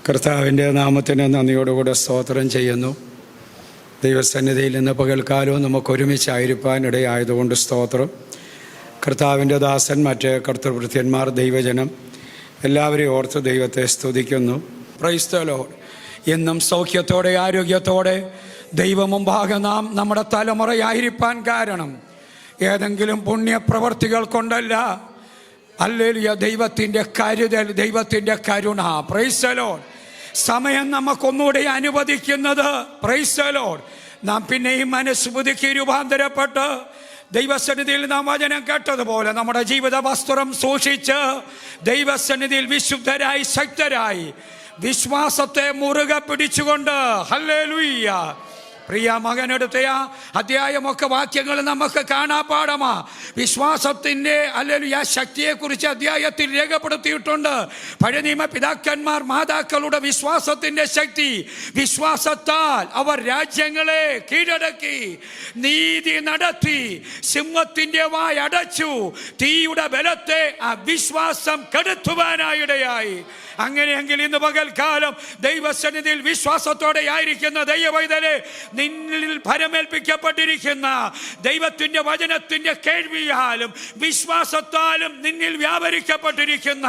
കർത്താവിൻ്റെ നാമത്തിന് നന്ദിയോടുകൂടെ സ്തോത്രം ചെയ്യുന്നു. ദൈവസന്നിധിയിൽ നിന്ന് പകൽക്കാലവും നമുക്ക് ഒരുമിച്ചായിരിക്കാൻ ഇടയായതുകൊണ്ട് സ്തോത്രം. കർത്താവിൻ്റെ ദാസൻ, മറ്റ് കർത്തൃഭൃത്യന്മാർ, ദൈവജനം എല്ലാവരെയും ഓർത്ത് ദൈവത്തെ സ്തുതിക്കുന്നു. Price the Lord. എന്നും സൗഖ്യത്തോടെ ആരോഗ്യത്തോടെ ദൈവമുമ്പാകെ നാം നമ്മുടെ തലമുറയായിരിക്കാൻ കാരണം ഏതെങ്കിലും പുണ്യപ്രവർത്തികൾ കൊണ്ടല്ല. ഹല്ലേലൂയ. ദൈവത്തിൻ്റെ കരുതൽ, ദൈവത്തിൻ്റെ കരുണ. Price the Lord. സമയം നമുക്കൊന്നുകൂടെ അനുവദിക്കുന്നത്, പ്രൈസ് ദി ലോർഡ്, നാം പിന്നെയും മനസ്സ് പുതുക്കി രൂപാന്തരപ്പെട്ട് ദൈവസന്നിധിയിൽ നാം വചനം കേട്ടതുപോലെ നമ്മുടെ ജീവിത വസ്ത്രം സൂക്ഷിച്ച് ദൈവസന്നിധിയിൽ വിശുദ്ധരായി ശക്തരായി വിശ്വാസത്തെ മുറുകെ പിടിച്ചുകൊണ്ട്, ഹല്ലേലൂയ, പ്രിയ മകനെടുത്ത അധ്യായമൊക്കെ വാക്യങ്ങൾ നമുക്ക് കാണാപ്പാടമാ. വിശ്വാസത്തിൻ്റെ ഹല്ലേലൂയ ശക്തിയെക്കുറിച്ച് അധ്യായത്തിൽ രേഖപ്പെടുത്തിയിട്ടുണ്ട്. പഴയ നിയമ പിതാക്കന്മാർ, മാതാക്കളുടെ വിശ്വാസത്തിൻ്റെ ശക്തി. വിശ്വാസത്താൽ അവർ രാജ്യങ്ങളെ കീഴടക്കി, നീതി നടത്തി, സിംഹത്തിൻ്റെ വായ അടച്ചു, തീയുടെ ബലത്തെ ആ വിശ്വാസം കെടുത്തുവാനായിടയായി. അങ്ങനെയെങ്കിൽ ഇന്ന് പകൽക്കാലം ദൈവസന്നിധിയിൽ വിശ്വാസത്തോടെ ആയിരിക്കുന്ന ദൈവവൈതലെ, നിന്നിൽ ഫലമേൽപ്പിക്കപ്പെട്ടിരിക്കുന്ന ദൈവത്തിൻ്റെ വചനത്തിൻ്റെ കേൾവിയാലും വിശ്വാസത്താലും നിന്നിൽ വ്യാപരിക്കപ്പെട്ടിരിക്കുന്ന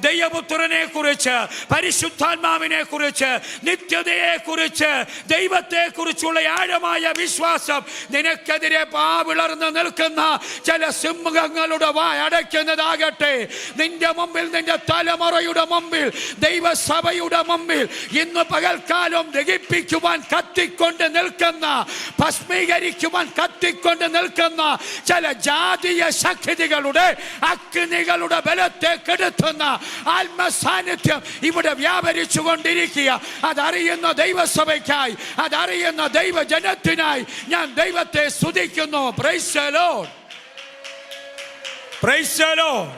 ദൈവപുത്രനെ കുറിച്ച്, പരിശുദ്ധാത്മാവിനെ കുറിച്ച്, നിത്യതയെ കുറിച്ച്, ദൈവത്തെ കുറിച്ചുള്ള ആഴമായ വിശ്വാസം നിനക്കെതിരെ പാവിളർന്ന് നിൽക്കുന്ന ചില സിംഹങ്ങളുടെ വായ അടയ്ക്കുന്നതാകട്ടെ. നിന്റെ മുമ്പിൽ, നിന്റെ തലമുറയുടെ മുമ്പിൽ, ദൈവസഭയുടെ മുമ്പിൽ ഇന്ന് പകൽക്കാലം ദഹിപ്പിക്കുവാൻ കത്തിക്കൊണ്ട് നിൽക്കുന്ന, ഭസ്മീകരിക്കുവാൻ കത്തിക്കൊണ്ട് നിൽക്കുന്ന ചില ജാതീയ ശക്തികളുടെ അഗ്നികളുടെ ബലത്തെ കെടുത്തുന്ന ആത്മസാന്നിധ്യം ഇവിടെ വ്യാപരിച്ചു കൊണ്ടിരിക്കുക. അതറിയുന്ന ദൈവസഭയ്ക്കായി, അതറിയുന്ന ദൈവജനത്തിനായി ഞാൻ ദൈവത്തെ സ്തുതിക്കുന്നു. Price the Lord, praise the Lord,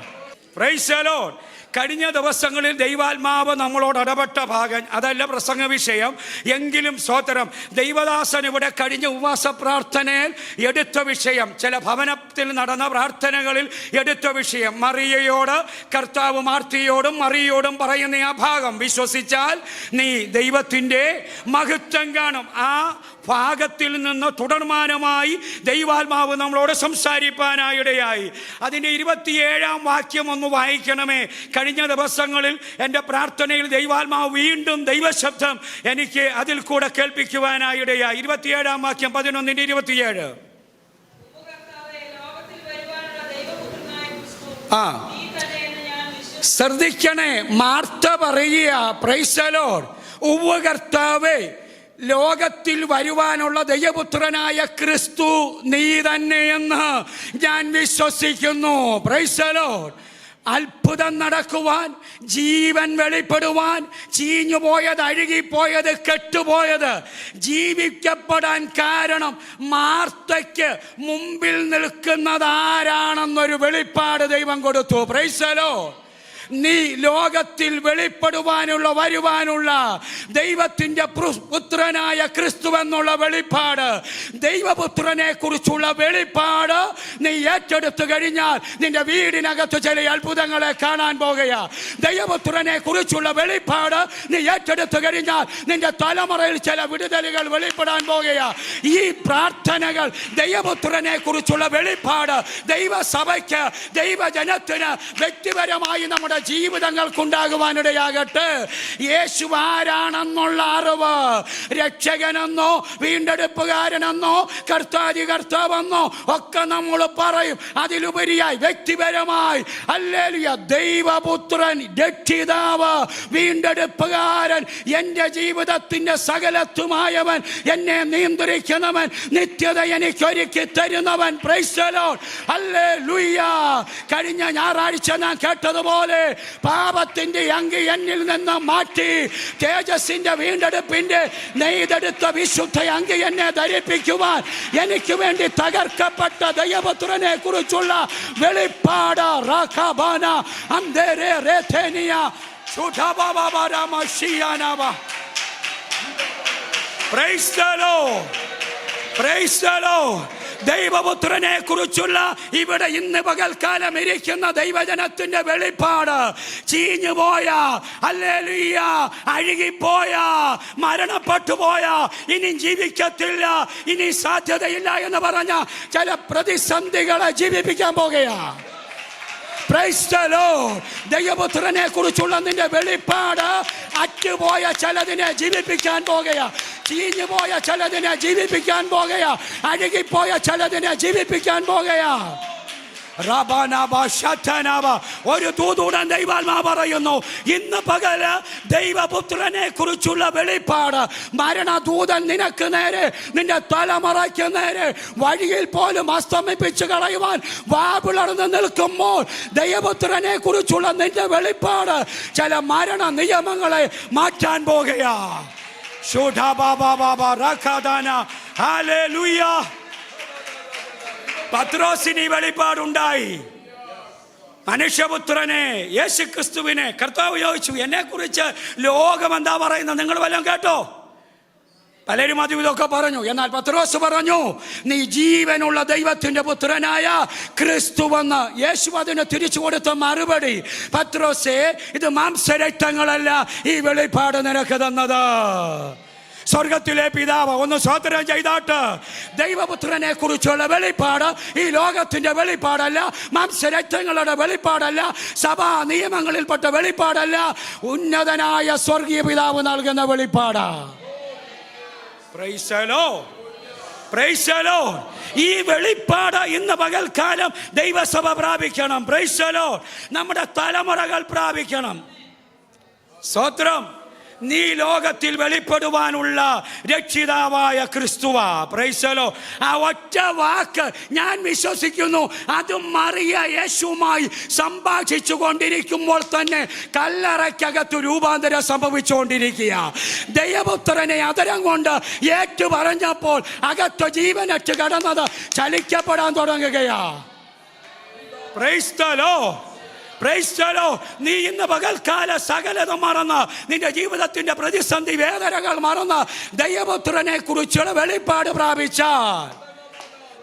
praise the Lord. കഴിഞ്ഞ ദിവസങ്ങളിൽ ദൈവാത്മാവ് നമ്മളോട് ഇടപെട്ട ഭാഗം അതല്ല പ്രസംഗ വിഷയം. എങ്കിലും സ്തോത്രം, ദൈവദാസൻ ഇവിടെ കഴിഞ്ഞ ഉപവാസ പ്രാർത്ഥനയിൽ എടുത്ത വിഷയം, ചില ഭവനത്തിൽ നടന്ന പ്രാർത്ഥനകളിൽ എടുത്ത വിഷയം, മറിയയോട്, കർത്താവ് മാർത്തിയോടും മറിയയോടും പറയുന്ന ആ ഭാഗം വിശ്വസിച്ചാൽ നീ ദൈവത്തിൻ്റെ മഹത്വം കാണും. ആ ഭാഗത്തിൽ നിന്ന് തുടർമാനമായി ദൈവാത്മാവ് നമ്മളോട് സംസാരിപ്പാനായിടയായി. അതിൻ്റെ 27-ാം വാക്യം ഒന്ന് വായിക്കണമേ. കഴിഞ്ഞ ദിവസങ്ങളിൽ എൻ്റെ പ്രാർത്ഥനയിൽ ദൈവാത്മാവ് വീണ്ടും ദൈവശബ്ദം എനിക്ക് അതിൽ കൂടെ കേൾപ്പിക്കുവാനായിടയായി. 27-ാം വാക്യം, 11-27. ശ്രദ്ധിക്കണേ, മാർത്ത പറയുക, പ്രൈസ് ദി ലോർഡ്, ഉപകർത്താവേ, ലോകത്തിൽ വരുവാനുള്ള ദൈവപുത്രനായ ക്രിസ്തു നീ തന്നെയെന്ന് ഞാൻ വിശ്വസിക്കുന്നു. Price the Lord. അത്ഭുതം നടക്കുവാൻ, ജീവൻ വെളിപ്പെടുവാൻ, ചീഞ്ഞുപോയത്, അഴുകിപ്പോയത്, കെട്ടുപോയത് ജീവിക്കപ്പെടാൻ കാരണം മാർത്തയ്ക്ക് മുമ്പിൽ നിൽക്കുന്നത് ആരാണെന്നൊരു വെളിപ്പാട് ദൈവം കൊടുത്തു. Price the Lord. നീ ലോകത്തിൽ വെളിപ്പെടുവാനുള്ള, വരുവാനുള്ള ദൈവത്തിൻ്റെ പുത്രനായ ക്രിസ്തു എന്നുള്ള വെളിപ്പാട്, ദൈവപുത്രനെ കുറിച്ചുള്ള വെളിപ്പാട് നീ ഏറ്റെടുത്തു കഴിഞ്ഞാൽ നിന്റെ വീടിനകത്ത് ചില അത്ഭുതങ്ങളെ കാണാൻ പോകുക. ദൈവപുത്രനെ കുറിച്ചുള്ള വെളിപ്പാട് നീ ഏറ്റെടുത്തു കഴിഞ്ഞാൽ നിന്റെ തലമുറയിൽ ചില വിടുതലുകൾ വെളിപ്പെടാൻ പോകുക. ഈ പ്രാർത്ഥനകൾ ദൈവപുത്രനെ കുറിച്ചുള്ള വെളിപ്പാട് ദൈവസഭയ്ക്ക്, ദൈവജനത്തിന് വ്യക്തിപരമായി നമ്മുടെ ജീവിതങ്ങൾക്കുണ്ടാകുവാനിടയാകട്ടെ. യേശു ആരാണെന്നുള്ള അറിവ്, രക്ഷകനെന്നോ വീണ്ടെടുപ്പുകാരനെന്നോ കർത്താവെന്നോ ഒക്കെ നമ്മൾ പറയും. അതിലുപരിയായി വ്യക്തിപരമായി, ഹല്ലേലൂയ, ദൈവപുത്രൻ, രക്ഷിതാവ്, വീണ്ടെടുപ്പുകാരൻ, എൻ്റെ ജീവിതത്തിൻ്റെ സകലത്തുമായവൻ, എന്നെ നിയന്ത്രിക്കുന്നവൻ, നിത്യത എനിക്കൊരുക്കി തരുന്നവൻ. പ്രൈസ് ദി ലോർഡ്, ഹല്ലേലൂയ. കഴിഞ്ഞ ഞായറാഴ്ച ഞാൻ കേട്ടതുപോലെ പാപത്തിന്റെ അങ്കി എന്നിൽ നിന്ന് മാറ്റി തേജസ്സിന്റെ വീണ്ടെടുപ്പിന്റെ നെയ്തെടുത്ത വിശുദ്ധ അങ്കി എന്നെ ധരിപ്പിക്കുവാൻ എനിക്ക് വേണ്ടി തകർക്കപ്പെട്ട ദൈവപുത്രനെ കുറിച്ചുള്ള വെളിപ്പാട്. റാഖബാന അന്തേരെ രേഥേനിയ ശുദ്ധബാബാരാമശിയാനവ. Praise the Lord, praise the Lord. ദൈവപുത്രനെ കുറിച്ചുള്ള ഇവിടെ ഇന്ന് പകൽക്കാലം ഇരിക്കുന്ന ദൈവജനത്തിന്റെ വെളിപ്പാട് ചീഞ്ഞുപോയ, ഹല്ലേലൂയ, അഴുകിപ്പോയ, മരണപ്പെട്ടുപോയ, ഇനി ജീവിക്കത്തില്ല, ഇനി സാധ്യതയില്ല എന്ന് പറഞ്ഞ ചില പ്രതിസന്ധികളെ ജീവിപ്പിക്കാൻ പോകുകയാ. ദൈവപുത്രനെ കുറിച്ചുള്ള നിന്റെ വെളിപ്പാട് അറ്റുപോയ ചിലതിനെ ജീവിപ്പിക്കാൻ പോകുകയാ. ചീഞ്ഞുപോയ ചിലതിനെ ജീവിപ്പിക്കാൻ പോകുകയാ. അഴുകിപ്പോയ ചിലതിനെ ജീവിപ്പിക്കാൻ പോകുകയാ. ഒരു ദൂതൻ ദൈവാത്മാ പറയുന്നു, ഇന്ന് പകല് ദൈവപുത്രനെ കുറിച്ചുള്ള വെളിപ്പാട് മരണദൂതൻ നിനക്ക് നേരെ, നിന്റെ തലമുറയ്ക്ക് നേരെ വഴിയിൽ പോലും അസ്തമിപ്പിച്ചു കളയുവാൻ വാപിളർന്ന് നിൽക്കുമ്പോൾ ദൈവപുത്രനെ കുറിച്ചുള്ള നിന്റെ വെളിപ്പാട് ചില മരണ നിയമങ്ങളെ മാറ്റാൻ പോകുകയാ. പത്രോസിന് ഈ വെളിപ്പാടുണ്ടായി. മനുഷ്യപുത്രനെ, യേശുക്രിസ്തുവിനെ കർത്താവ് ചോദിച്ചു, എന്നെ കുറിച്ച് ലോകം എന്താ പറയുന്നത്, നിങ്ങൾ വല്ലതും കേട്ടോ? പലരും അതും ഇതൊക്കെ പറഞ്ഞു. എന്നാൽ പത്രോസ് പറഞ്ഞു, നീ ജീവനുള്ള ദൈവത്തിന്റെ പുത്രനായ ക്രിസ്തുവെന്ന്. യേശു അതിന് തിരിച്ചു കൊടുത്ത മറുപടി, പത്രോസേ, ഇത് മാംസരക്തങ്ങളല്ല ഈ വെളിപ്പാട് നിനക്ക് തന്നത്, സ്വർഗത്തിലെ പിതാവ്. ഒന്ന് സ്തോത്രം ചെയ്താട്ട്. ദൈവപുത്രനെ കുറിച്ചുള്ള വെളിപ്പാട് ഈ ലോകത്തിന്റെ വെളിപ്പാടല്ല, മാംസരക്തങ്ങളുടെ വെളിപ്പാടല്ല, സഭാ നിയമങ്ങളിൽപ്പെട്ട വെളിപ്പാടല്ല, ഉന്നതനായ സ്വർഗീയ പിതാവ് നൽകുന്ന വെളിപ്പാടാ. ഈ വെളിപ്പാട് ഇന്ന് പകൽക്കാലം ദൈവസഭ പ്രാപിക്കണം. നമ്മുടെ തലമുറകൾ പ്രാപിക്കണം. സ്തോത്രം. നീ ലോകത്തിൽ വെളിപ്പെടുവാനുള്ള രക്ഷിതാവായ ക്രിസ്തുവാ. പ്രൈസലോ. ആ ഒറ്റ വാക്ക് ഞാൻ വിശ്വസിക്കുന്നു. അതും മറിയ യേശുവുമായി സംഭാഷിച്ചു കൊണ്ടിരിക്കുമ്പോൾ തന്നെ കല്ലറയ്ക്കകത്ത് രൂപാന്തരം സംഭവിച്ചുകൊണ്ടിരിക്കുക. ദൈവപുത്രനെ അതരം കൊണ്ട് ഏറ്റു പറഞ്ഞപ്പോൾ അകത്ത് ജീവനറ്റ് കടന്നത് ചലിക്കപ്പെടാൻ തുടങ്ങുകയാ. നീ ഇന്ന് പകൽക്കാല സകലത മറന്ന്, നിന്റെ ജീവിതത്തിന്റെ പ്രതിസന്ധി വേദനകൾ മറന്ന് ദൈവപുത്രനെ കുറിച്ചുള്ള വെളിപ്പാട് പ്രാപിച്ചാൽ,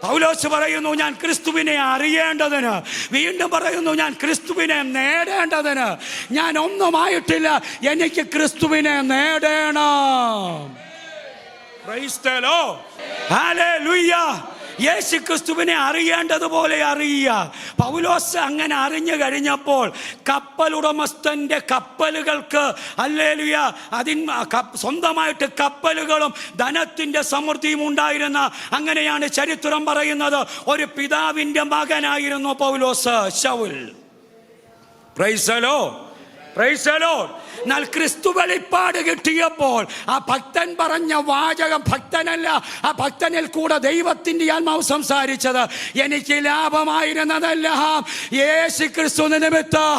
പൗലോസ് പറയുന്നു, ഞാൻ ക്രിസ്തുവിനെ അറിയേണ്ടതിന്, വീണ്ടും പറയുന്നു, ഞാൻ ക്രിസ്തുവിനെ നേടേണ്ടതിന്. ഞാൻ ഒന്നുമായിട്ടില്ല, എനിക്ക് ക്രിസ്തുവിനെ നേടണം. Price the Lord. ഹല്ലേലൂയ. യേശു ക്രിസ്തുവിനെ അറിയേണ്ടതുപോലെ അറിയുക. പൗലോസ് അങ്ങനെ അറിഞ്ഞു കഴിഞ്ഞപ്പോൾ കപ്പലുടമസ്ഥന്റെ കപ്പലുകൾക്ക്, ഹല്ലേലൂയ, സ്വന്തമായിട്ട് കപ്പലുകളും ധനത്തിന്റെ സമൃദ്ധിയും ഉണ്ടായിരുന്ന, അങ്ങനെയാണ് ചരിത്രം പറയുന്നത്, ഒരു പിതാവിന്റെ മകനായിരുന്നു പൗലോസ്, ശൗൽ. Praise the Lord. എന്നാൽ ക്രിസ്തു വെളിപ്പാട് കിട്ടിയപ്പോൾ ആ ഭക്തൻ പറഞ്ഞ വാചകം, ഭക്തനല്ല, ആ ഭക്തനിൽ കൂടെ ദൈവത്തിന്റെ ആത്മാവ് സംസാരിച്ചത്, എനിക്ക് ലാഭമായിരുന്നതെല്ലാം യേശു ക്രിസ്തു നിമിത്തം.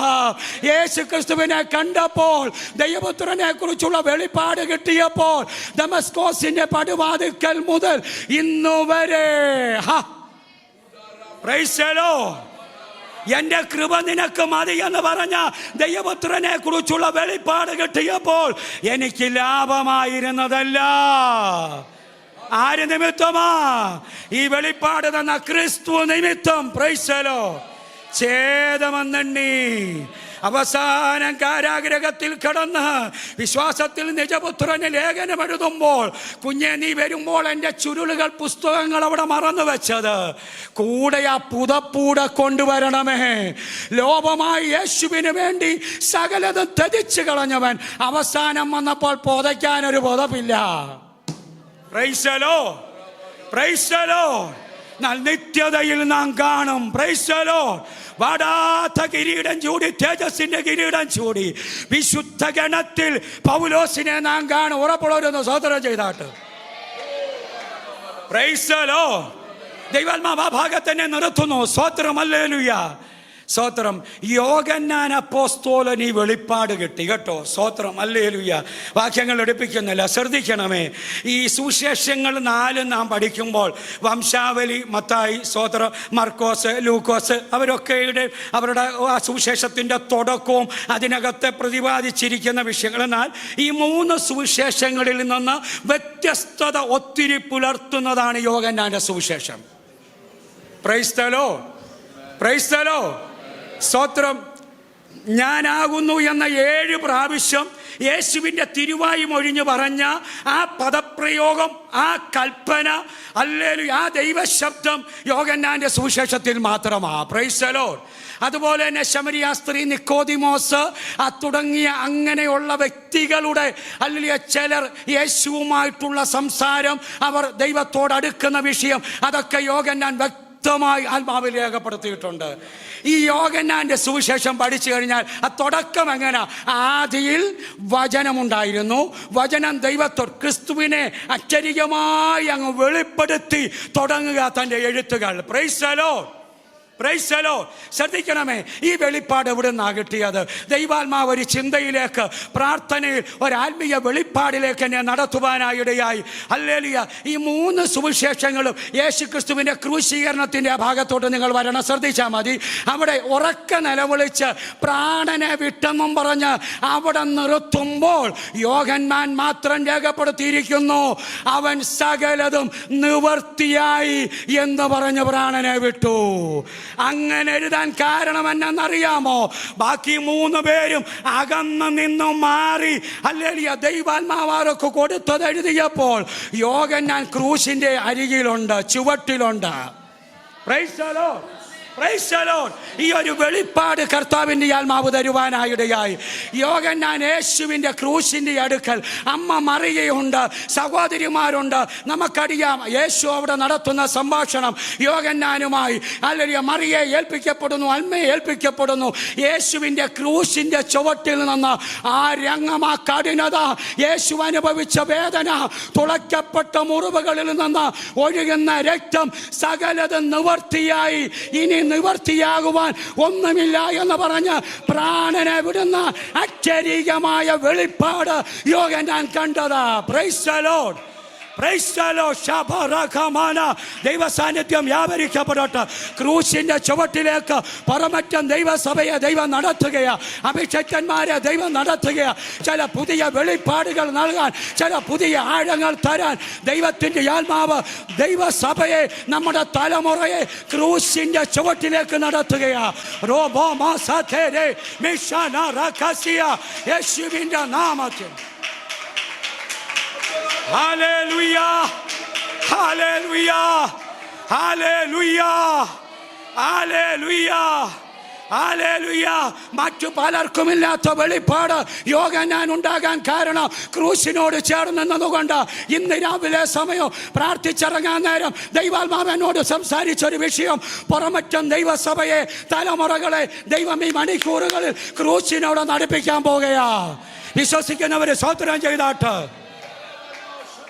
യേശു ക്രിസ്തുവിനെ കണ്ടപ്പോൾ, ദൈവപുത്രനെ കുറിച്ചുള്ള വെളിപ്പാട് കിട്ടിയപ്പോൾ, ദമസ്കോസിന്റെ പടുവാതിൽക്കൽ മുതൽ ഇന്നുവരെ, പ്രൈസ് ദി ലോർഡ്, എന്റെ കൃപ നിനക്ക് മതി എന്ന് പറഞ്ഞ ദൈവപുത്രനെ കുറിച്ചുള്ള വെളിപ്പാട് കിട്ടിയപ്പോൾ എനിക്ക് ലാഭമായിരുന്നതല്ല. ആര് നിമിത്തമാ? ഈ വെളിപ്പാട് തന്ന ക്രിസ്തു നിമിത്തം. Price the Lord. ഛേദമെന്നെണ്ണി അവസാനം കാരാഗ്രഹത്തിൽ കടന്ന് വിശ്വാസത്തിൽ നിജപുത്രന് ലേഖനം എഴുതുമ്പോൾ, കുഞ്ഞെ നീ വരുമ്പോൾ എൻ്റെ ചുരുളുകൾ, പുസ്തകങ്ങൾ അവിടെ മറന്നു വെച്ചത്, കൂടെ ആ പുതപ്പൂടെ കൊണ്ടുവരണമേ. ലോപമായി യേശുവിന് വേണ്ടി സകലതും ത്യജിച്ചു കളഞ്ഞവൻ അവസാനം വന്നപ്പോൾ പുതയ്ക്കാനൊരു പുതപ്പില്ല. Praise the Lord. നിത്യതയിൽ നാം കാണും. Price the Lord. വാടാത്ത കിരീടം ചൂടി, തേജസ്സിന്റെ കിരീടം ചൂടി വിശുദ്ധ ഗണത്തിൽ പൗലോസിനെ നാം കാണും. ഉറപ്പുള്ളവരൊന്ന് സ്തോത്രം ചെയ്താട്ട്. Price the Lord. ദൈവാത്മാവ് ആ ഭാഗത്തന്നെ നിർത്തുന്നു. സ്തോത്രം. ഹല്ലേലൂയ. സ്തോത്രം. യോഹന്നാൻ അപ്പോസ്തലൻ ഈ വെളിപ്പാട് കിട്ടി കേട്ടോ. സ്തോത്രം. ഹല്ലേലൂയ. വാക്യങ്ങൾ എടുപ്പിക്കുന്നില്ല, ശ്രദ്ധിക്കണമേ. ഈ സുവിശേഷങ്ങൾ 4 നാം പഠിക്കുമ്പോൾ, വംശാവലി, മത്തായി, സ്തോത്രം, മർക്കോസ്, ലൂക്കോസ്, അവരുടെ സുവിശേഷത്തിൻ്റെ തുടക്കവും അതിനകത്ത് പ്രതിപാദിച്ചിരിക്കുന്ന വിഷയങ്ങൾ. എന്നാൽ ഈ 3 സുവിശേഷങ്ങളിൽ നിന്ന് വ്യത്യസ്തത ഒത്തിരി പുലർത്തുന്നതാണ് യോഹന്നാന്റെ സുവിശേഷം. Price the Lord, praise the Lord. സ്തോത്രം. ഞാനാകുന്നു എന്ന 7 പ്രാവശ്യം യേശുവിൻ്റെ തിരുവായി മൊഴിഞ്ഞു പറഞ്ഞ ആ പദപ്രയോഗം, ആ കൽപ്പന, ഹല്ലേലൂയ, ആ ദൈവശബ്ദം യോഹന്നാന്റെ സുവിശേഷത്തിൽ മാത്രമാണ്. Price the Lord. അതുപോലെ തന്നെ ശമരിയ സ്ത്രീ, നിക്കോദിമോസ് തുടങ്ങിയ അങ്ങനെയുള്ള വ്യക്തികളുടെ ഹല്ലേലൂയ ചിലർ യേശുവുമായിട്ടുള്ള സംസാരം, അവർ ദൈവത്തോട് അടുക്കുന്ന വിഷയം, അതൊക്കെ യോഹന്നാൻ വ്യക്തമായി ആത്മാവിൽ രേഖപ്പെടുത്തിയിട്ടുണ്ട്. ഈ യോഹന്നാന്റെ സുവിശേഷം പഠിച്ചു കഴിഞ്ഞാൽ ആ തുടക്കം എങ്ങനെ? ആദിയിൽ വചനമുണ്ടായിരുന്നു, വചനം ദൈവത്തോട്, ക്രിസ്തുവിനെ അക്ഷരികമായി അങ്ങ് വെളിപ്പെടുത്തി തുടങ്ങുക തൻ്റെ എഴുത്തുകൾ. Praise the Lord, praise the Lord. ശ്രദ്ധിക്കണമേ, ഈ വെളിപ്പാട് എവിടെ നിന്നാണ് കിട്ടിയത്? ദൈവാത്മാവ് ഒരു ചിന്തയിലേക്ക്, പ്രാർത്ഥനയിൽ ഒരാത്മീയ വെളിപ്പാടിലേക്ക് എന്നെ നടത്തുവാനായിടയായി. ഹല്ലേലൂയ. ഈ 3 സുവിശേഷങ്ങളും യേശു ക്രിസ്തുവിൻ്റെ ക്രൂശീകരണത്തിൻ്റെ ഭാഗത്തോട്ട് നിങ്ങൾ വരണം. ശ്രദ്ധിച്ചാൽ മതി. അവിടെ ഉറക്ക നിലവിളിച്ച് പ്രാണനെ വിട്ടെന്നും പറഞ്ഞ് അവിടെ നിർത്തുമ്പോൾ യോഹന്നാൻ മാത്രം രേഖപ്പെടുത്തിയിരിക്കുന്നു, അവൻ സകലതും നിവർത്തിയായി എന്ന് പറഞ്ഞ് പ്രാണനെ വിട്ടു. അങ്ങനെ എഴുതാൻ കാരണം എന്നറിയാമോ? ബാക്കി 3 പേരും അകന്ന് നിന്നും മാറി ഹല്ലേലൂയ ദൈവാത്മാവർക്ക് കൊടുത്തത് എഴുതിയപ്പോൾ യോഹന്നാൻ ക്രൂശിന്റെ അരികിലുണ്ട്, ചുവട്ടിലുണ്ട്. Praise the Lord, praise the Lord. ഈ ഒരു വെളിപ്പാട് കർത്താവിൻ്റെ ആത്മാവ് തരുവാനായിടയായി. യോഹന്നാൻ യേശുവിൻ്റെ ക്രൂശിൻ്റെ അടുക്കൽ, അമ്മ മറിയയുണ്ട്, സഹോദരിമാരുണ്ട്. നമുക്കറിയാം യേശു അവിടെ നടത്തുന്ന സംഭാഷണം യോഹന്നാനുമായി. അല്ലെങ്കിൽ മറിയെ ഏൽപ്പിക്കപ്പെടുന്നു, അമ്മയെ ഏൽപ്പിക്കപ്പെടുന്നു. യേശുവിൻ്റെ ക്രൂശിൻ്റെ ചുവട്ടിൽ നിന്ന് ആ രംഗം, ആ കഠിനത, യേശു അനുഭവിച്ച വേദന, തുളയ്ക്കപ്പെട്ട മുറിവുകളിൽ നിന്ന് ഒഴുകുന്ന രക്തം, സകലതും നിവർത്തിയായി, ഇനി നിവർത്തിയാകുവാൻ ഒന്നുമില്ല എന്ന് പറഞ്ഞ് പ്രാണനെ വിടുന്ന അക്ഷരീകമായ വെളിപ്പാട് യോഹന്നാൻ കണ്ടത്. Praise the Lord, praise the Lord. ശബറഖമാന. ദൈവ സാന്നിധ്യം വ്യാപരിക്കപ്പെടട്ടെ. ക്രൂശിന്റെ ചുവട്ടിലേക്ക് പുറമറ്റം ദൈവസഭയെ ദൈവം നടത്തുകയാ, അഭിഷക്തന്മാരെ ദൈവം നടത്തുകയാ. ചില പുതിയ വെളിപ്പാടുകൾ നൽകാൻ, ചില പുതിയ ആഴങ്ങൾ തരാൻ ദൈവത്തിൻ്റെ ആത്മാവ് ദൈവസഭയെ, നമ്മുടെ തലമുറയെ ക്രൂശിന്റെ ചുവട്ടിലേക്ക് നടത്തുകയാ. യേശുവിന്റെ നാമത്തിൽ. ഹല്ലേലൂയ, ഹല്ലേലൂയ, ഹല്ലേലൂയ, ഹല്ലേലൂയ, ഹല്ലേലൂയ. മറ്റു പലർക്കുമില്ലാത്ത വെളിപ്പാട് യോഹന്നാൻ ഉണ്ടാകാൻ കാരണം ക്രൂശിനോട് ചേർന്ന് നിന്നതുകൊണ്ട്. ഇന്ന് രാവിലെ സമയം പ്രാർത്ഥിച്ചിറങ്ങാൻ നേരം ദൈവാത്മാവനോട് സംസാരിച്ചൊരു വിഷയം, പുറമറ്റം ദൈവസഭയെ, തലമുറകളെ ദൈവം ഈ മണിക്കൂറുകളിൽ ക്രൂശിനോട് നടപ്പിക്കാൻ പോകുകയാ. വിശ്വസിക്കുന്നവരെ സ്തോത്രം ചെയ്താട്ട്.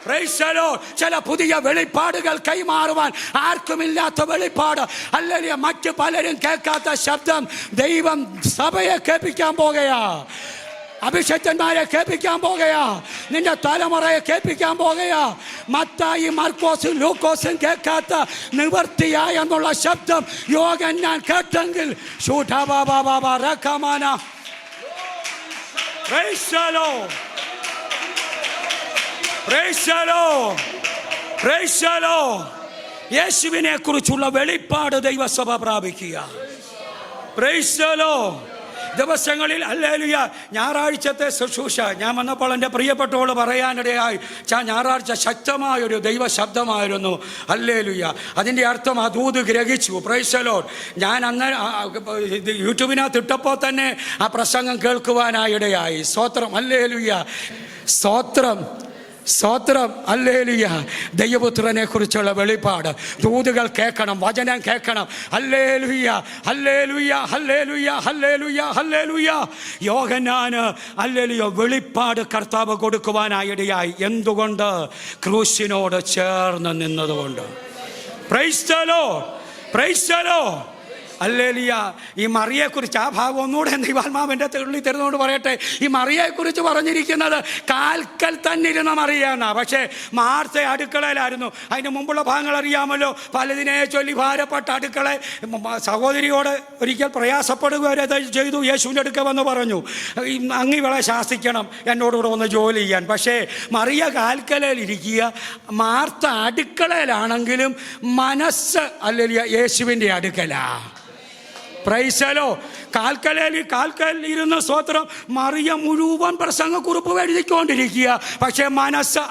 Price the Lord. ചില പുതിയ വെളിപ്പാടുകൾ കൈമാറുവാൻ ആർക്കുമില്ലാത്ത വെളിപ്പാട്, അല്ലെങ്കിൽ മറ്റു പലരും കേൾക്കാത്ത ശബ്ദം ദൈവം സഭയെ കേൾപ്പിക്കാൻ പോകുകയാ, അഭിഷക്തന്മാരെ കേൾപ്പിക്കാൻ പോകുകയാ, നിന്റെ തലമുറയെ കേൾപ്പിക്കാൻ പോകുകയാ. മത്തായി, മർക്കോസും ലൂക്കോസും കേൾക്കാത്ത നിവർത്തിയായ എന്നുള്ള ശബ്ദം യോഹന്നാൻ കേട്ടെങ്കിൽ praise the Lord, praise the Lord, praise the Lord. യേശുവിനെ കുറിച്ചുള്ള വെളിപ്പാട് ദൈവസഭ പ്രാപിക്കുക. Praise the Lord. ദിവസങ്ങളിൽ ഹല്ലേലൂയ ഞായറാഴ്ചത്തെ ശുശ്രൂഷ ഞാൻ വന്നപ്പോൾ എൻ്റെ പ്രിയപ്പെട്ടവൾ പറയാനിടയായി, ഞായറാഴ്ച ശക്തമായൊരു ദൈവ ശബ്ദമായിരുന്നു. ഹല്ലേലൂയ. അതിൻ്റെ അർത്ഥം ആ ദൂത് ഗ്രഹിച്ചു. Praise the Lord. ഞാൻ അന്ന് യൂട്യൂബിനകത്ത് ഇട്ടപ്പോൾ തന്നെ ആ പ്രസംഗം കേൾക്കുവാനായിടയായി. സ്തോത്രം, ഹല്ലേലൂയ, സ്തോത്രം, സ്തോത്രം, ഹല്ലേലൂയ. ദൈവപുത്രനെ കുറിച്ചുള്ള വെളിപ്പാട്, ദൂതുകൾ കേൾക്കണം, വചനം കേൾക്കണം. ഹല്ലേലൂയ, ഹല്ലേലൂയ, ഹല്ലേലൂയ, ഹല്ലേലൂയ, ഹല്ലേലൂയ. യോഹന്നാന് ഹല്ലേലൂയ വെളിപ്പാട് കർത്താവ് കൊടുക്കുവാനായിടയായി. എന്തുകൊണ്ട്? ക്രൂശിനോട് ചേർന്ന് നിന്നതുകൊണ്ട്. Praise the Lord, praise the Lord. ഹല്ലേലൂയ. ഈ മറിയെക്കുറിച്ച് ആ ഭാഗം ഒന്നുകൂടെ ദൈവാത്മാവിൻ്റെ തുള്ളി തരുന്നതുകൊണ്ട് പറയട്ടെ. ഈ മറിയെക്കുറിച്ച് പറഞ്ഞിരിക്കുന്നത് കാൽക്കൽ തന്നെ ഇരുന്ന മറിയെന്നാ. പക്ഷേ മാർത്ത അടുക്കളയിലായിരുന്നു. അതിന് മുമ്പുള്ള ഭാഗങ്ങൾ അറിയാമല്ലോ. പലതിനെ ചൊല്ലി ഭാരപ്പെട്ട അടുക്കള സഹോദരിയോട് ഒരിക്കൽ പ്രയാസപ്പെടുക വരെ ചെയ്തു. യേശുവിൻ്റെ അടുക്ക വന്ന് പറഞ്ഞു, അങ്ങ് ഇവളെ ശാസിക്കണം, എന്നോടുകൂടെ ഒന്ന് ജോലി ചെയ്യാൻ. പക്ഷേ മറിയ കാൽക്കലയിലിരിക്കുക, മാർത്ത അടുക്കളയിലാണെങ്കിലും മനസ്സ് ഹല്ലേലൂയ യേശുവിൻ്റെ അടുക്കലാ. Praise the Lord. കാൽക്കലിൽ ഇരുന്ന സ്തോത്രം മറിയ മുഴുവൻ പ്രസംഗക്കുറിപ്പ് എഴുതിക്കൊണ്ടിരിക്കുക. പക്ഷേ മനസ്സ്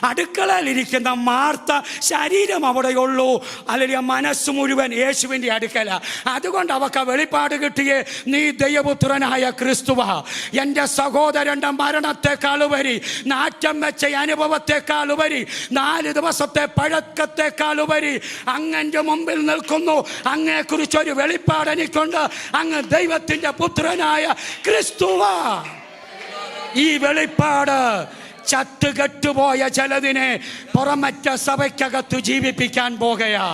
അടുക്കളയിലിരിക്കുന്ന മാർത്ത ശരീരം അവിടെയുള്ളൂ. അല്ലെങ്കിൽ മനസ്സ് മുഴുവൻ യേശുവിൻ്റെ അടുക്കല. അതുകൊണ്ട് അവക്ക് വെളിപ്പാട് കിട്ടിയേ, നീ ദൈവപുത്രനായ ക്രിസ്തുവാ. എൻ്റെ സഹോദരൻ്റെ മരണത്തെക്കാളുപരി, നാറ്റം വെച്ച അനുഭവത്തെക്കാളുപരി, 4 ദിവസത്തെ പഴക്കത്തെക്കാളുപരി അങ്ങൻ്റെ മുമ്പിൽ നിൽക്കുന്നു. അങ്ങയെക്കുറിച്ചൊരു വെളിപ്പാട് എനിക്കുണ്ട്. അങ്ങ് ദൈവത്തിന്റെ പുത്രനായ ക്രിസ്തുവാ. ഈ വെളിപ്പാട് ചത്തുകെട്ടുപോയ ചിലതിനെ പുറമറ്റ സഭയ്ക്കകത്ത് ജീവിപ്പിക്കാൻ പോകുകയാ.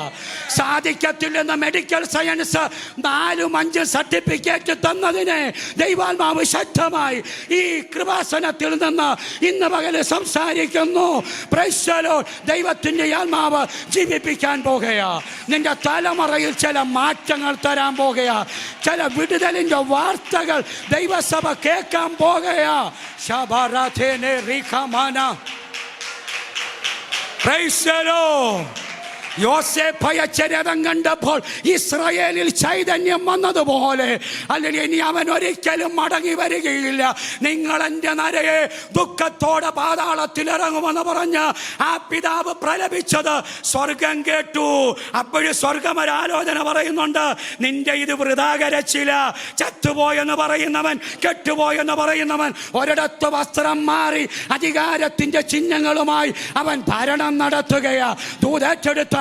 സാധിക്കത്തില്ലെന്ന മെഡിക്കൽ സയൻസ് 4-5 സർട്ടിഫിക്കറ്റ് തന്നതിനെ ദൈവാത്മാവ് ശക്തമായി ഈ കൃപാസനത്തിൽ നിന്ന് ഇന്ന് പകല് സംസാരിക്കുന്നു. Price the Lord. ദൈവത്തിന്റെ ആത്മാവ് ജീവിപ്പിക്കാൻ പോകുകയാ. നിന്റെ തലമുറയിൽ ചില മാറ്റങ്ങൾ തരാൻ പോകുകയാ. ചില വിടുതലിന്റെ വാർത്തകൾ ദൈവസഭ കേൾക്കാൻ പോകുകയാ. ശബരാധേനെ റിഖമാന. Praise the Lord. യോസേഫ് അയച്ച രഥം കണ്ടപ്പോൾ ഇസ്രായേലിൽ ചൈതന്യം വന്നതുപോലെ അല്ലെങ്കിൽ ഇനി അവൻ ഒരിക്കലും മടങ്ങി വരികയില്ല. നിങ്ങൾ എൻ്റെ നരയെ ദുഃഖത്തോടെ പാതാളത്തിൽ ഇറങ്ങുമെന്ന് പറഞ്ഞ് ആ പിതാവ് പ്രലപിച്ചത് സ്വർഗം കേട്ടു. അപ്പോഴും സ്വർഗം ഒരാലോചന പറയുന്നുണ്ട്, നിന്റെ ഇത് വൃഥാ കരച്ചില. ചത്തുപോയെന്ന് പറയുന്നവൻ, കെട്ടുപോയെന്ന് പറയുന്നവൻ ഒരിടത്ത് വസ്ത്രം മാറി അധികാരത്തിന്റെ ചിഹ്നങ്ങളുമായി അവൻ ഭരണം നടത്തുകയാ. ദൂതേറ്റെടുത്താട്ട്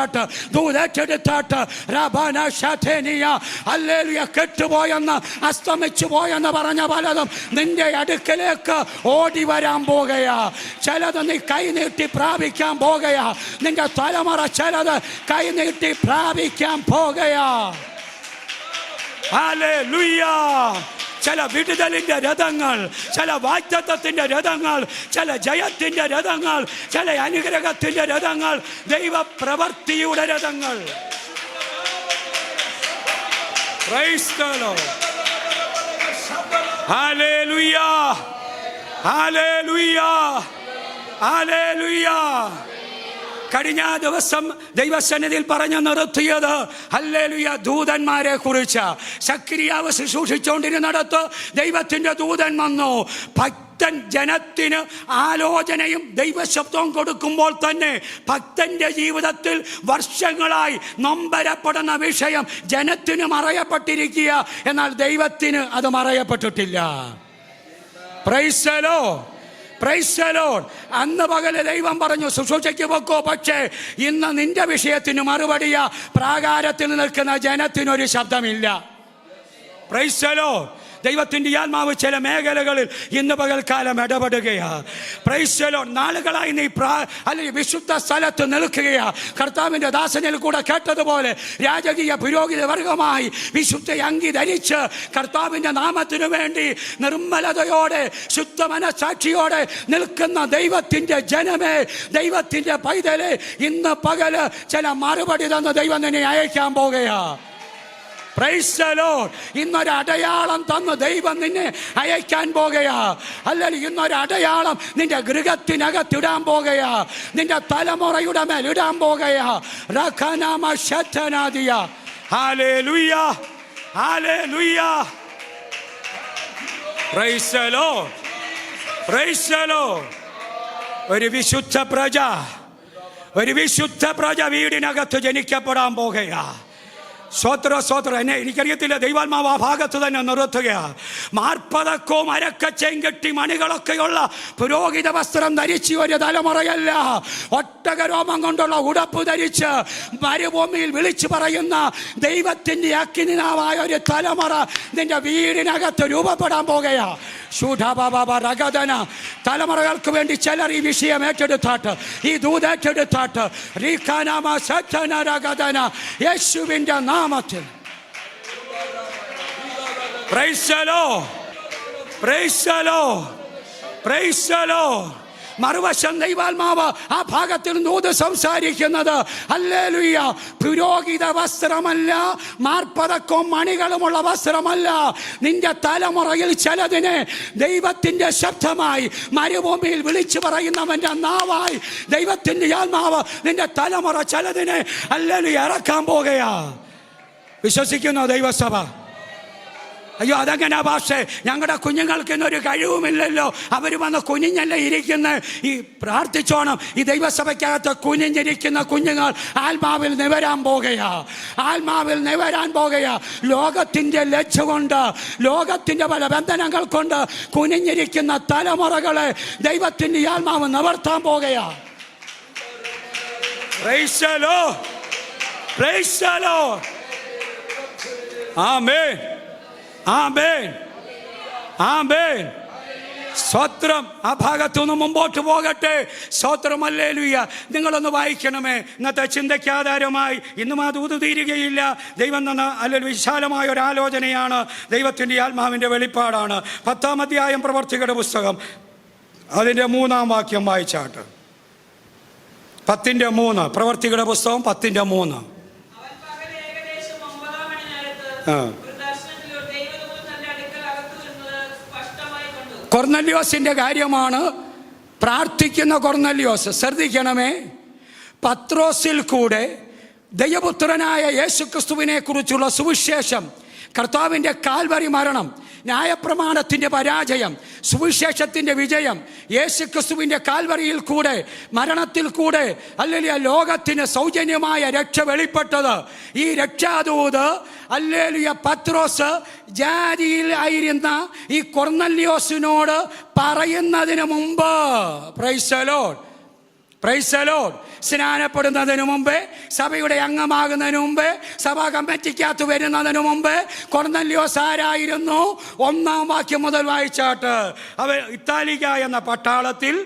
കെട്ടുപോയെന്ന് അസ്തമിച്ചു പോയെന്ന് പറഞ്ഞ പലതും നിന്റെ അടുക്കലേക്ക് ഓടി വരാൻ പോകുകയാ. ചിലത് നീ കൈനീട്ടി പ്രാപിക്കാൻ പോകുകയാ. നിന്റെ തലമുറ ചിലത് കൈനീട്ടി പ്രാപിക്കാൻ പോകുകയാ. ഹല്ലേലൂയ. ചില വിടുതലിന്റെ രഥങ്ങൾ, ചില വാഗ്ദത്തത്തിന്റെ രഥങ്ങൾ, ചില ജയത്തിന്റെ രഥങ്ങൾ, ചില അനുഗ്രഹത്തിന്റെ രഥങ്ങൾ, ദൈവപ്രവൃത്തിയുടെ രഥങ്ങൾ. Praise the Lord. ഹല്ലേലൂയ, ഹല്ലേലൂയ, ഹല്ലേലൂയ. കഴിഞ്ഞ ദിവസം ദൈവസന്നിധിയിൽ പറഞ്ഞു നിർത്തിയത് ഹല്ലേലൂയ ദൂതന്മാരെ കുറിച്ച്. സക്രിയാവ് ശുശ്രൂഷിച്ചുകൊണ്ടിരുന്നിടത്ത് ദൈവത്തിന്റെ ദൂതൻ വന്നു. ഭക്തൻ ജനത്തിന് ആലോചനയും ദൈവശബ്ദവും കൊടുക്കുമ്പോൾ തന്നെ ഭക്തന്റെ ജീവിതത്തിൽ വർഷങ്ങളായി നൊമ്പരപ്പെടുന്ന വിഷയം ജനത്തിന് മറയപ്പെട്ടിരിക്കുക. എന്നാൽ ദൈവത്തിന് അത് മറയപ്പെട്ടിട്ടില്ല. Praise the Lord. Praise the Lord. അന്ന് പകല് ദൈവം പറഞ്ഞു ശുശ്രൂഷയ്ക്ക് വെക്കോ. പക്ഷേ ഇന്ന് നിന്റെ വിഷയത്തിന് മറുപടിയാ. പ്രാകാരത്തിൽ നിൽക്കുന്ന ജനത്തിനൊരു ശബ്ദമില്ല. Praise the Lord. ദൈവത്തിൻ്റെ ആത്മാവ് ചില മേഖലകളിൽ ഇന്ന് പകൽക്കാലം ഇടപെടുകയാ. Price the Lord. നാളുകളായി നീ അല്ലെങ്കിൽ വിശുദ്ധ സ്ഥലത്ത് നിൽക്കുകയാ. കർത്താവിൻ്റെ ദാസനിൽ കൂടെ കേട്ടതുപോലെ രാജകീയ പുരോഹിത വർഗമായി വിശുദ്ധ അങ്കി ധരിച്ച് കർത്താവിൻ്റെ നാമത്തിനു വേണ്ടി നിർമ്മലതയോടെ ശുദ്ധ മനസാക്ഷിയോടെ നിൽക്കുന്ന ദൈവത്തിൻ്റെ ജനമേ, ദൈവത്തിൻ്റെ പൈതലെ, ഇന്ന് പകല് ചില മറുപടി തന്ന് ദൈവം നിന്നെ അയക്കാൻ പോകുകയാ. Praise the Lord. ഇന്നൊരു അടയാളം തന്ന് ദൈവം നിന്നെ അയക്കാൻ പോകുകയാ. അല്ലെങ്കിൽ ഇന്നൊരു അടയാളം നിന്റെ ഗൃഹത്തിനകത്തിടാൻ പോകുകയാ. നിന്റെ തലമുറയുടെ മേൽ ഇടാൻ പോകുകയാ. റഖനാമ ശതനാദിയ. ഹല്ലേലൂയ, ഹല്ലേലൂയ. Praise the Lord, praise the Lord. ഒരു വിശുദ്ധ പ്രജ വീടിനകത്ത് ജനിക്കപ്പെടാൻ പോകുകയാ. സ്വോത്ര എന്നെ എനിക്കറിയത്തില്ല. ദൈവാത്മാവ് ആ ഭാഗത്ത് തന്നെ നിർത്തുകയാ. മാർപ്പതക്കവും അരക്കച്ചയും കെട്ടി മണികളൊക്കെയുള്ള പുരോഹിത വസ്ത്രം ധരിച്ച് ഒരു തലമുറയല്ല, ഒട്ടകരോമം കൊണ്ടുള്ള ഉടപ്പ് ധരിച്ച് മരുഭൂമിയിൽ വിളിച്ചു പറയുന്ന ദൈവത്തിന്റെ അഗ്നിനാവായ ഒരു തലമുറ നിന്റെ വീടിനകത്ത് രൂപപ്പെടാൻ പോകുകയാ. ശുഢബബരഗദന. തലമുറകൾക്ക് വേണ്ടി ചിലർ ഈ വിഷയം ഏറ്റെടുത്താട്ട്, ഈ ദൂതേറ്റെടുത്താട്ട് യേശുവിന്റെ നാമത്തിൽ price the Lord. Praise the Lord. Praise the Lord. മറുവശം ദൈവാത്മാവ് ആ ഭാഗത്തിൽ നൂത് സംസാരിക്കുന്നത് ഹല്ലേലൂയ, പുരോഹിത വസ്ത്രമല്ല, മാർപ്പതക്കവും മണികളുമുള്ള വസ്ത്രമല്ല. നിന്റെ തലമുറയിൽ ചിലതിനെ ദൈവത്തിന്റെ ശബ്ദമായി മരുഭൂമിയിൽ വിളിച്ചു പറയുന്നവന്റെ നാവായി ദൈവത്തിന്റെ ആത്മാവ് നിന്റെ തലമുറ ചിലതിനെ ഹല്ലേലൂയ ഇറക്കാൻ പോകുകയാ. വിശ്വസിക്കുന്നോ ദൈവസഭ? അയ്യോ അതെങ്ങനെ ഭാഷ, ഞങ്ങളുടെ കുഞ്ഞുങ്ങൾക്ക് ഇന്നൊരു കഴിവുമില്ലല്ലോ, അവർ വന്ന് കുഞ്ഞിഞ്ഞല്ല ഇരിക്കുന്നത്. ഈ പ്രാർത്ഥിച്ചോണം, ഈ ദൈവസഭയ്ക്കകത്ത് കുഞ്ഞിഞ്ഞിരിക്കുന്ന കുഞ്ഞുങ്ങൾ ആത്മാവിൽ നിവരാൻ പോകുകയാ. ആത്മാവിൽ നിവരാൻ പോകുകയാ. ലോകത്തിൻ്റെ ലജ്ജ കൊണ്ട്, ലോകത്തിൻ്റെ പല ബന്ധനങ്ങൾ കൊണ്ട് കുഞ്ഞിഞ്ഞിരിക്കുന്ന തലമുറകളെ ദൈവത്തിൻ്റെ ആത്മാവ് നിവർത്താൻ പോകുകയാ. Praise the Lord. Praise the Lord. ആമേൻ. ആമേൻ. ആമേൻ. സ്തോത്രം. ആ ഭാഗത്തുനിന്ന് മുമ്പോട്ട് പോകട്ടെ. സ്തോത്രം. ഹല്ലേലൂയ. നിങ്ങളൊന്ന് വായിക്കണമേ. ഇന്നത്തെ ചിന്തയ്ക്ക് ആധാരമായി ഇന്നും ആ ദൂത് തീരുകയില്ല. ദൈവം തന്ന അല്ലെങ്കിൽ വിശാലമായ ഒരു ആലോചനയാണ്. ദൈവത്തിൻ്റെ ആത്മാവിൻ്റെ വെളിപ്പാടാണ്. 10-ാം അധ്യായം പ്രവർത്തികളുടെ പുസ്തകം അതിൻ്റെ 3-ാം വാക്യം വായിച്ചാട്ട്. 10:3 പ്രവർത്തികളുടെ പുസ്തകം 10:3. കൊർന്നല്യോസിന്റെ കാര്യമാണ്. പ്രാർത്ഥിക്കുന്ന കൊർന്നല്യോസ് ശ്രദ്ധിക്കണമേ. പത്രോസിൽ കൂടെ ദൈവപുത്രനായ യേശുക്രിസ്തുവിനെ കുറിച്ചുള്ള സുവിശേഷം, കർത്താവിൻ്റെ കാൽവരി മരണം, ന്യായപ്രമാണത്തിൻ്റെ പരാജയം, സുവിശേഷത്തിൻ്റെ വിജയം, യേശുക്രിസ്തുവിൻ്റെ കാൽവരിയിൽ കൂടെ മരണത്തിൽ കൂടെ ഹല്ലേലൂയ ലോകത്തിന് സൗജന്യമായ രക്ഷ വെളിപ്പെട്ടത്. ഈ രക്ഷാദൂത് ഹല്ലേലൂയ പത്രോസ് ജാതിയിൽ ആയിരുന്ന ഈ കൊർന്നല്യോസിനോട് പറയുന്നതിന് മുമ്പ്, praise the Lord, praise the Lord, സ്നാനപ്പെടുന്നതിന് മുമ്പ്, സഭയുടെ അംഗമാകുന്നതിന് മുമ്പ്, സഭാ കമ്മിറ്റിക്കകത്ത് വരുന്നതിന് മുമ്പ് കൊർന്നല്യോസ് ആരായിരുന്നു? 1-ാം വാക്യം മുതൽ വായിച്ചാട്ട്. അവൻ ഇത്താലിക എന്ന പട്ടാളത്തിൽ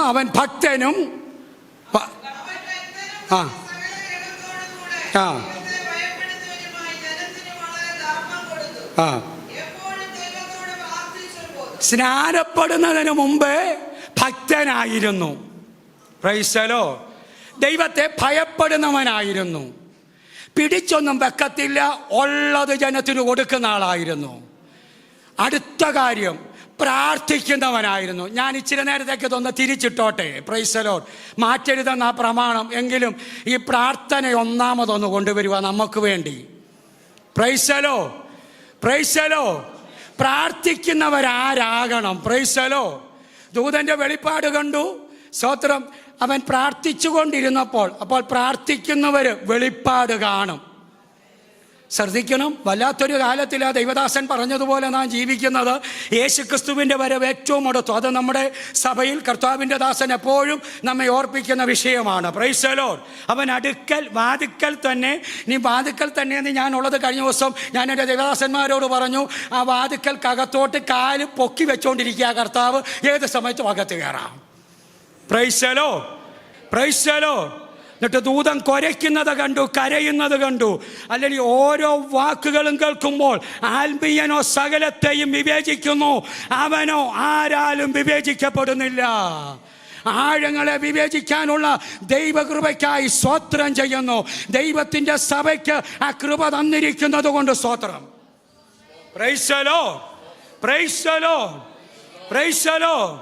അവൻ ഭക്തനും സ്നാനപ്പെടുന്നതിന് മുമ്പ് ഭക്തനായിരുന്നു. Price the Lord. ദൈവത്തെ ഭയപ്പെടുന്നവനായിരുന്നു. പിടിച്ചൊന്നും വെക്കത്തില്ല, ഉള്ളത് ജനത്തിന് കൊടുക്കുന്ന ആളായിരുന്നു. അടുത്ത കാര്യം, പ്രാർത്ഥിക്കുന്നവനായിരുന്നു. ഞാൻ ഇച്ചിരി നേരത്തേക്ക് ഇതൊന്ന് തിരിച്ചിട്ടോട്ടെ. Praise the Lord. മാറ്റരുതെന്ന ആ പ്രമാണം എങ്കിലും ഈ പ്രാർത്ഥന ഒന്നാമതൊന്ന് കൊണ്ടുവരുക നമുക്ക് വേണ്ടി. Praise the Lord. Praise the Lord. പ്രാർത്ഥിക്കുന്നവരാരാകണം? Praise the Lord. ദൂതന്റെ വെളിപ്പാട് കണ്ടു. സ്തോത്രം. അവൻ പ്രാർത്ഥിച്ചു കൊണ്ടിരുന്നപ്പോൾ, അപ്പോൾ പ്രാർത്ഥിക്കുന്നവർ വെളിപ്പാട് കാണും. ശ്രദ്ധിക്കണം. വല്ലാത്തൊരു കാലത്തിലാണ് ദൈവദാസൻ പറഞ്ഞതുപോലെ നാം ജീവിക്കുന്നത്. യേശുക്രിസ്തുവിൻ്റെ വരവ് ഏറ്റവും അടുത്തു. അത് നമ്മുടെ സഭയിൽ കർത്താവിൻ്റെ ദാസൻ എപ്പോഴും നമ്മെ ഓർപ്പിക്കുന്ന വിഷയമാണ്. Price the Lord. അവൻ വാതിക്കൽ തന്നെ. നീ വാതിക്കൽ തന്നെ എന്ന് ഞാനുള്ളത് കഴിഞ്ഞ ദിവസം ഞാൻ എൻ്റെ ദൈവദാസന്മാരോട് പറഞ്ഞു. ആ വാതിക്കൽക്കകത്തോട്ട് കാല് പൊക്കി വെച്ചുകൊണ്ടിരിക്കുക കർത്താവ്. ഏത് സമയത്തും അകത്ത് കയറാം. Price the Lord. Praise the Lord. എന്നിട്ട് ദൂതൻ കുരയ്ക്കുന്നത് കണ്ടു, കരയുന്നത് കണ്ടു. അല്ലെങ്കിൽ ഓരോ വാക്കുകളും കേൾക്കുമ്പോൾ ആത്മീയനോ സകലത്തെയും വിവേചിക്കുന്നു, അവനോ ആരാലും വിവേചിക്കപ്പെടുന്നില്ല. ആഴങ്ങളെ വിവേചിക്കാനുള്ള ദൈവകൃപയ്ക്കായി സ്തോത്രം ചെയ്യുന്നു. ദൈവത്തിൻ്റെ സഭയ്ക്ക് ആ കൃപ തന്നിരിക്കുന്നത് കൊണ്ട് സ്തോത്രം. Praise the Lord. Praise the Lord. Praise the Lord.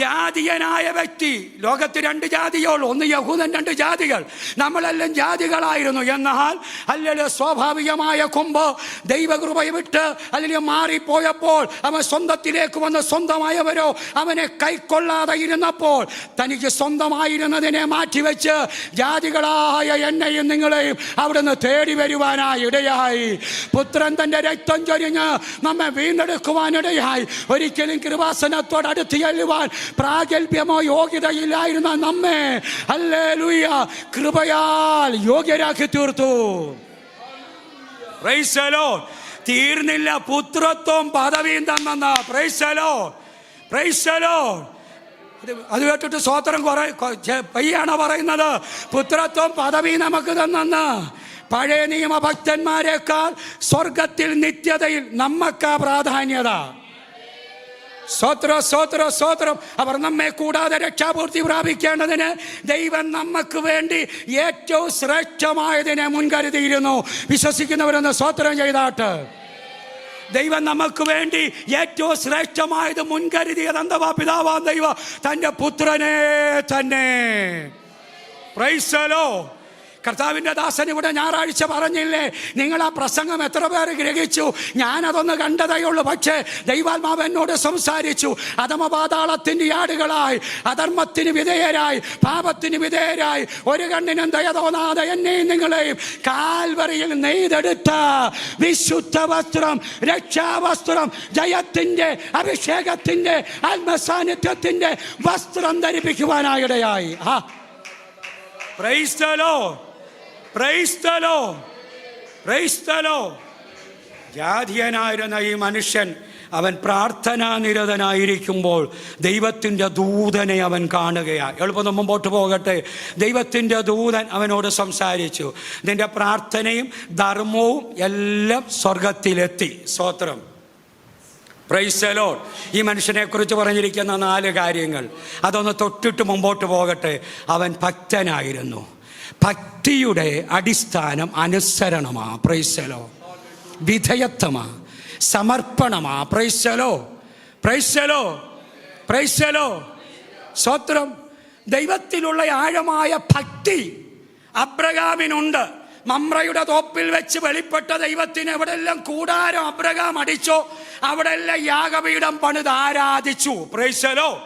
ജാതീയനായ വ്യക്തി, ലോകത്ത് 2 ജാതിയുള്ളൂ. ഒന്ന് യഹൂദൻ, 2 ജാതികൾ. നമ്മളെല്ലാം ജാതികളായിരുന്നു. എന്നാൽ അല്ലെങ്കിൽ സ്വാഭാവികമായ കൊമ്പ് ദൈവകൃപയെ വിട്ട് അല്ലെങ്കിൽ മാറിപ്പോയപ്പോൾ അവൻ സ്വന്തത്തിലേക്ക് വന്ന് സ്വന്തമായവരോ അവനെ കൈക്കൊള്ളാതെ ഇരുന്നപ്പോൾ തനിക്ക് സ്വന്തമായിരുന്നതിനെ മാറ്റിവെച്ച് ജാതികളായ എന്നെയും നിങ്ങളെയും അവിടുന്ന് തേടി വരുവാനായി ഇടയായി. പുത്രൻ തൻ്റെ രക്തം ചൊരിഞ്ഞ് നമ്മെ വീണ്ടെടുക്കുവാനിടയായി. ഒരിക്കലും കൃപാസനത്തോടടുത്ത് ചെല്ലുവാൻ പ്രാഗൽഭ്യമോ യോഗ്യതയില്ലായിരുന്ന നമ്മെ ഹല്ലേലൂയ കൃപയാൽ യോഗ്യരാക്കി തീർത്തു. Praise the Lord. തീർന്നില്ല, പുത്രത്വം പദവിയും തന്നെന്ന. Praise the Lord. Praise the Lord. അത് കേട്ടിട്ട് സ്വോത്രം പയ്യാണോ പറയുന്നത്? പുത്രത്വം പദവി നമുക്ക് തന്നെന്ന്. പഴയ നിയമ ഭക്തന്മാരെക്കാൾ സ്വർഗത്തിൽ നിത്യതയിൽ നമ്മക്കാ പ്രാധാന്യത. സ്തോത്രം, സ്തോത്രം, സ്തോത്രം. അവർ നമ്മെ കൂടാതെ രക്ഷാപൂർത്തി പ്രാപിക്കേണ്ടതിന് ദൈവം നമുക്ക് വേണ്ടി ഏറ്റവും ശ്രേഷ്ഠമായതിനെ മുൻകരുതിയിരുന്നു. വിശ്വസിക്കുന്നവരൊന്ന് സ്തോത്രം ചെയ്താട്ട്. ദൈവം നമുക്ക് വേണ്ടി ഏറ്റവും ശ്രേഷ്ഠമായത് മുൻകരുതിയത് എന്തുവാ? പിതാവാം ദൈവം തൻ്റെ പുത്രനെ തന്നെ. Price the Lord. കർത്താവിൻ്റെ ദാസൻ ഇവിടെ ഞായറാഴ്ച പറഞ്ഞില്ലേ, നിങ്ങൾ ആ പ്രസംഗം എത്ര പേര് ഗ്രഹിച്ചു? ഞാനതൊന്ന് കണ്ടതേയുള്ളൂ. പക്ഷേ ദൈവാത്മാവ് എന്നോട് സംസാരിച്ചു. അധമപാതാളത്തിൻ്റെ ആടുകളായി, അധർമ്മത്തിന് വിധേയരായി, പാപത്തിന് വിധേയരായി, ഒരു കണ്ണിനും ദയ തോന്നാതെ എന്നെയും നിങ്ങളെയും കാൽവറിയിൽ നെയ്തെടുത്ത വിശുദ്ധ വസ്ത്രം, രക്ഷാവസ്ത്രം, ജയത്തിൻ്റെ, അഭിഷേകത്തിൻ്റെ, ആത്മസാന്നിധ്യത്തിൻ്റെ വസ്ത്രം ധരിപ്പിക്കുവാനായിടയായി. Praise the Lord, praise the Lord, praise the Lord. ജാതീയനായിരുന്ന ഈ മനുഷ്യൻ അവൻ പ്രാർത്ഥനാ നിരതനായിരിക്കുമ്പോൾ ദൈവത്തിൻ്റെ ദൂതനെ അവൻ കാണുകയാണ്. എളുപ്പം മുമ്പോട്ട് പോകട്ടെ. ദൈവത്തിൻ്റെ ദൂതൻ അവനോട് സംസാരിച്ചു. നിന്റെ പ്രാർത്ഥനയും ധർമ്മവും എല്ലാം സ്വർഗത്തിലെത്തി. സ്തോത്രം, പ്രൈസ് ദി ലോർഡ്. ഈ മനുഷ്യനെ കുറിച്ച് പറഞ്ഞിരിക്കുന്ന 4 കാര്യങ്ങൾ അതൊന്ന് തൊട്ടിട്ട് മുമ്പോട്ട് പോകട്ടെ. അവൻ ഭക്തനായിരുന്നു. ഭക്തിയുടെ അടിസ്ഥാനം അനുസരണമാ. Praise the Lord. വിധേയത്വമാ, സമർപ്പണമാ. Praise the Lord, praise the Lord, praise the Lord. സ്തോത്രം. ദൈവത്തിലുള്ള ആഴമായ ഭക്തി അബ്രഹാമിനുണ്ട്. മമ്രയുടെ തോപ്പിൽ വെച്ച് വെളിപ്പെട്ട ദൈവത്തിന് എവിടെല്ലാം കൂടാരം അബ്രഹാം അടിച്ചോ അവിടെല്ലാം യാഗപീഠം പണിത് ആരാധിച്ചു. Price the Lord.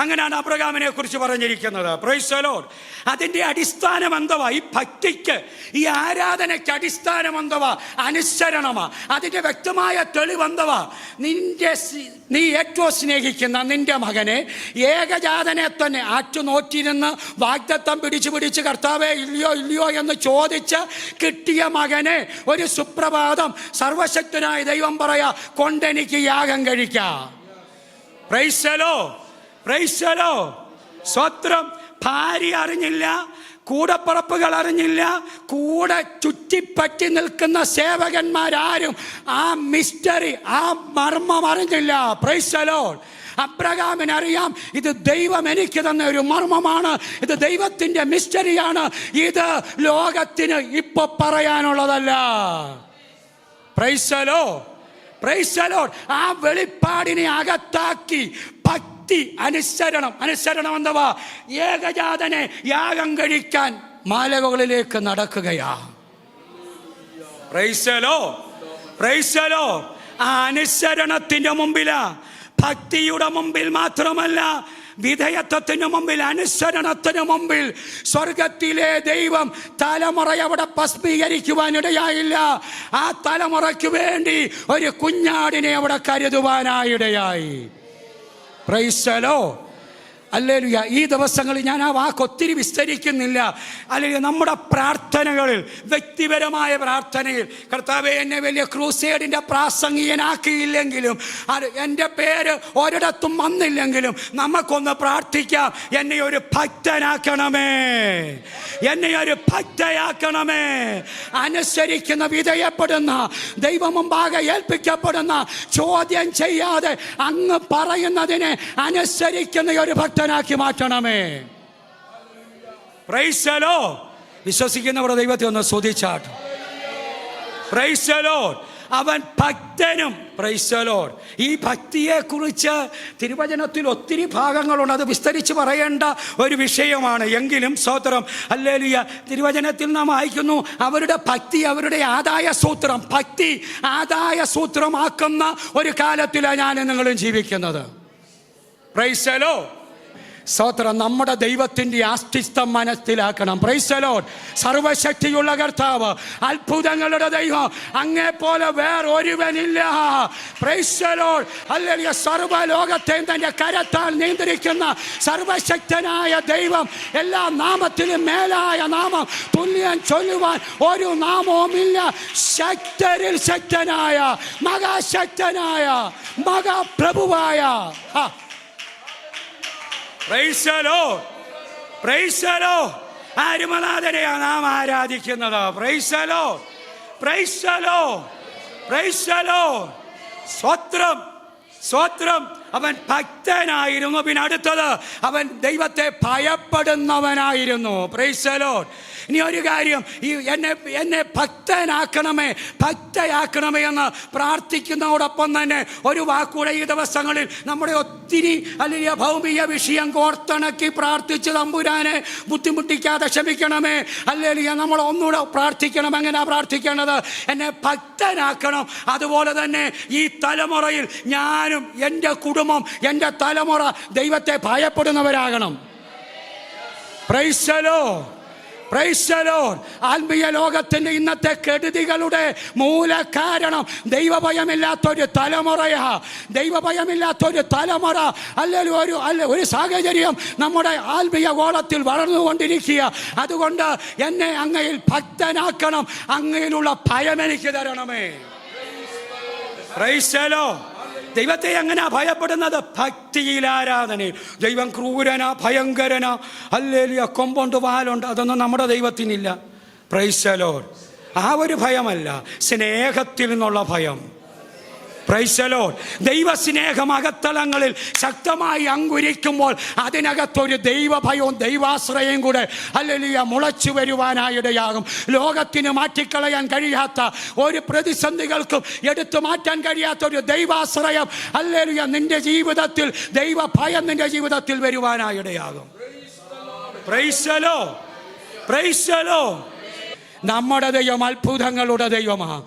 അങ്ങനെയാണ് അബ്രഹാമിനെ കുറിച്ച് പറഞ്ഞിരിക്കുന്നത്. Price the Lord. അതിൻ്റെ അടിസ്ഥാനം എന്തുവാ? ഈ ഭക്തിക്ക്, ഈ ആരാധനയ്ക്ക് അടിസ്ഥാനം എന്തുവാ? അനുസരണമാ. അതിൻ്റെ വ്യക്തമായ തെളിവ് എന്തുവാ? നീ ഏറ്റവും സ്നേഹിക്കുന്ന നിന്റെ മകനെ, ഏകജാതനെ തന്നെ ആറ്റുനോറ്റിരുന്ന് വാഗ്ദത്തം പിടിച്ച് കർത്താവേ ഇല്ലയോ ഇല്ലയോ എന്ന് ചോദിച്ച് കിട്ടിയ മകനെ ഒരു സുപ്രഭാതം സർവശക്തനായ ദൈവം പറയാ, കൊണ്ടെനിക്ക് യാഗം കഴിക്കാം. Price the Lord, praise the Lord. സ്വത്രം. ഭാര്യ അറിഞ്ഞില്ല, കൂടപ്പറപ്പുകൾ അറിഞ്ഞില്ല, കൂടെ ചുറ്റിപ്പറ്റി നിൽക്കുന്ന സേവകന്മാരാരും ആ മിസ്റ്ററി, ആ മർമ്മം അറിഞ്ഞില്ല. Price the Lord. അബ്രഹാമിനറിയാം, ഇത് ദൈവം എനിക്ക് തന്ന ഒരു മർമ്മമാണ്, ഇത് ദൈവത്തിൻ്റെ മിസ്റ്ററിയാണ്, ഇത് ലോകത്തിന് ഇപ്പൊ പറയാനുള്ളതല്ല. Praise the Lord, praise the Lord. ആ വെളിപ്പാടിനെ അകത്താക്കി ഭക്തി, അനുസരണം. അനുസരണം എന്തുവാ? ഏകജാതനെ യാഗം കഴിക്കാൻ മാലകളിലേക്ക് നടക്കുകയാ. Praise the Lord, praise the Lord. ആ അനുസരണത്തിന്റെ മുമ്പിലാ, ഭക്തിയുടെ മുമ്പിൽ മാത്രമല്ല, വിധേയത്വത്തിന് മുമ്പിൽ, അനുസരണത്തിന് മുമ്പിൽ സ്വർഗത്തിലെ ദൈവം തലമുറ അവിടെ ഭസ്മീകരിക്കുവാനിടയായില്ല. ആ തലമുറയ്ക്ക് വേണ്ടി ഒരു കുഞ്ഞാടിനെ അവിടെ കരുതുവാനായിടയായി. Praise the Lord. ഹല്ലേലൂയ. ഈ ദിവസങ്ങളിൽ ഞാൻ ആ വാക്ക് ഒത്തിരി വിസ്തരിക്കുന്നില്ല. അല്ലെങ്കിൽ നമ്മുടെ പ്രാർത്ഥനകളിൽ, വ്യക്തിപരമായ പ്രാർത്ഥനയിൽ, കർത്താവേ എന്നെ വലിയ ക്രൂസേഡിൻ്റെ പ്രാസംഗികനാക്കിയില്ലെങ്കിലും, എൻ്റെ പേര് ഒരിടത്തും വന്നില്ലെങ്കിലും നമുക്കൊന്ന് പ്രാർത്ഥിക്കാം. എന്നെ ഒരു ഭക്തനാക്കണമേ, എന്നെ ഒരു ഭക്തയാക്കണമേ. അനുസരിക്കുന്ന, വിധേയപ്പെടുന്ന, ദൈവം മുമ്പാകെ ഏൽപ്പിക്കപ്പെടുന്ന, ചോദ്യം ചെയ്യാതെ അങ്ങ് പറയുന്നതിനെ അനുസരിക്കുന്ന ഒരു ഭക്തനാക്കി മാറ്റണമേ. Price the Lord. വിശ്വസിക്കുന്നവരുടെ ദൈവത്തെ ഒന്ന് സ്തുതിച്ചാട്ടെ. Price the Lord. അവൻ ഭക്തനും. Praise the Lord. ഈ ഭക്തിയെ കുറിച്ച് തിരുവചനത്തിൽ ഒത്തിരി ഭാഗങ്ങളുണ്ട്, അത് വിസ്തരിച്ച് പറയേണ്ട ഒരു വിഷയമാണ്. എങ്കിലും സ്തോത്രം, ഹല്ലേലൂയ, തിരുവചനത്തിൽ നാം വായിക്കുന്നു, അവരുടെ ഭക്തി അവരുടെ ആദായ സൂത്രം, ഭക്തി ആദായ സൂത്രമാക്കുന്ന ഒരു കാലത്തിലാണ് ഞാൻ നിങ്ങളും ജീവിക്കുന്നത്. Praise the Lord. സ്തോത്രം. നമ്മുടെ ദൈവത്തിൻ്റെ അസ്തിത്വം മനസ്സിലാക്കണം. Praise the Lord. സർവശക്തിയുള്ള കർത്താവ്, അത്ഭുതങ്ങളുടെ ദൈവം, അങ്ങേ പോലെ വേറൊരുവനില്ല. Praise the Lord. ഹല്ലേലൂയ. സർവ്വലോകത്തെയും തൻ്റെ കരത്താൽ നിയന്ത്രിക്കുന്ന സർവശക്തനായ ദൈവം, എല്ലാ നാമത്തിലും മേലായ നാമം തുല്യം ചൊല്ലുവാൻ ഒരു നാമവുമില്ല. ശക്തരിൽ ശക്തനായ, മഹാശക്തനായ, മഹാപ്രഭുവായ. Praise the Lord. Praise the Lord. ആരുമനാഥനെയാണ് നാം ആരാധിക്കുന്നത്. Praise the Lord. Praise the Lord. Praise the Lord. സ്വത്രം സ്വത്രം. അവൻ ഭക്തനായിരുന്നു. പിന്നെ അടുത്തത്, അവൻ ദൈവത്തെ ഭയപ്പെടുന്നവനായിരുന്നു. Price the Lord. ഇനി ഒരു കാര്യം, ഈ എന്നെ ഭക്തനാക്കണമേ, ഭക്തയാക്കണമേ എന്ന് പ്രാർത്ഥിക്കുന്നതോടൊപ്പം തന്നെ ഒരു വാക്കൂടെ ഈ ദിവസങ്ങളിൽ നമ്മുടെ ഒത്തിരി അല്ലെങ്കിൽ ഭൗമിക വിഷയം കോർത്തിണക്കി പ്രാർത്ഥിച്ച് തമ്പുരാനെ ബുദ്ധിമുട്ടിക്കാതെ ക്ഷമിക്കണമേ, അല്ലെങ്കിൽ നമ്മൾ ഒന്നുകൂടെ പ്രാർത്ഥിക്കണം. എങ്ങനെയാ പ്രാർത്ഥിക്കേണ്ടത്? എന്നെ ഭക്തനാക്കണം. അതുപോലെ തന്നെ ഈ തലമുറയിൽ ഞാനും എൻ്റെ കുടുംബം, എൻ്റെ തലമുറ ദൈവത്തെ ഭയപ്പെടുന്നവരാകണം. Praise the Lord. Praise the Lord. ആത്മീയ ലോകത്തിന്റെ ഇന്നത്തെ കെടുതികളുടെ മൂലകാരണം ദൈവഭയമില്ലാത്തൊരു തലമുറയാ. ദൈവഭയമില്ലാത്തൊരു തലമുറ അല്ലെങ്കിൽ ഒരു സാഹചര്യം നമ്മുടെ ആത്മീയ ഗോളത്തിൽ വളർന്നുകൊണ്ടിരിക്കുക. അതുകൊണ്ട് എന്നെ അങ്ങയിൽ ഭക്തനാക്കണം, അങ്ങയിലുള്ള ഭയം എനിക്ക് തരണമേ. Price the Lord. ദൈവത്തെ എങ്ങനെയാ ഭയപ്പെടുന്നത്? ഭക്തിയിൽ, ആരാധനയിൽ. ദൈവം ക്രൂരനാ, ഭയങ്കരനാ, ഹല്ലേലൂയ, കൊമ്പുണ്ട് വാലുണ്ട്, അതൊന്നും നമ്മുടെ ദൈവത്തിനില്ല. Price the Lord. ആ ഒരു ഭയമല്ല, സ്നേഹത്തിൽ നിന്നുള്ള ഭയം. Price the Lord. ദൈവസ്നേഹം അകത്തളങ്ങളിൽ ശക്തമായി അങ്കുരിക്കുമ്പോൾ അതിനകത്തൊരു ദൈവഭയവും ദൈവാശ്രയം കൂടെ ഹല്ലേലൂയ മുളച്ചു വരുവാനായിടയാകും. ലോകത്തിന് മാറ്റിക്കളയാൻ കഴിയാത്ത ഒരു പ്രതിസന്ധികൾക്കും എടുത്തു മാറ്റാൻ കഴിയാത്ത ഒരു ദൈവാശ്രയം ഹല്ലേലൂയ നിന്റെ ജീവിതത്തിൽ, ദൈവഭയം നിന്റെ ജീവിതത്തിൽ വരുവാനായിടയാകും. Praise the Lord. Praise the Lord. നമ്മുടെ ദൈവം അത്ഭുതങ്ങളുടെ ദൈവമാണ്.